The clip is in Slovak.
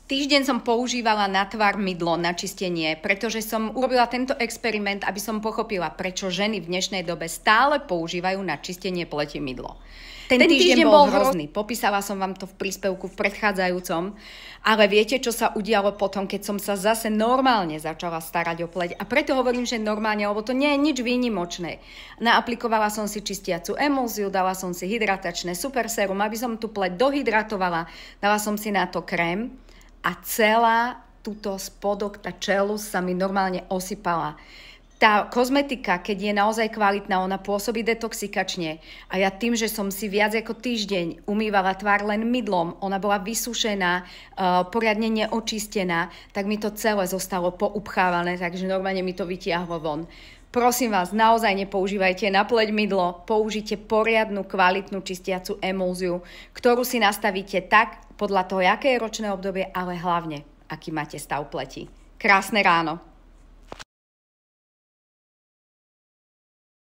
Týždeň som používala na tvar mydlo na čistenie, pretože som urobila tento experiment, aby som pochopila, prečo ženy v dnešnej dobe stále používajú na čistenie pleti mydlo. Ten týždeň bol hrozný. Popísala som vám to v príspevku v predchádzajúcom, ale viete, čo sa udialo potom, keď som sa zase normálne začala starať o pleť. A preto hovorím, že normálne, lebo to nie je nič výnimočné. Naaplikovala som si čistiacu emulziu, dala som si hydratačné super sérum, aby som tú pleť dohydratovala, dala som si na to krém a celá túto spodok, tá čelusť sa mi normálne osypala. Tá kozmetika, keď je naozaj kvalitná, ona pôsobí detoxikačne. A ja tým, že som si viac ako týždeň umývala tvár len mydlom, ona bola vysušená, poriadne neočistená, tak mi to celé zostalo poupchávané, takže normálne mi to vytiahlo von. Prosím vás, naozaj nepoužívajte na pleť mydlo, použite poriadnu, kvalitnú čistiacu emulziu, ktorú si nastavíte tak, podľa toho, aké je ročné obdobie, ale hlavne, aký máte stav pleti. Krásne ráno.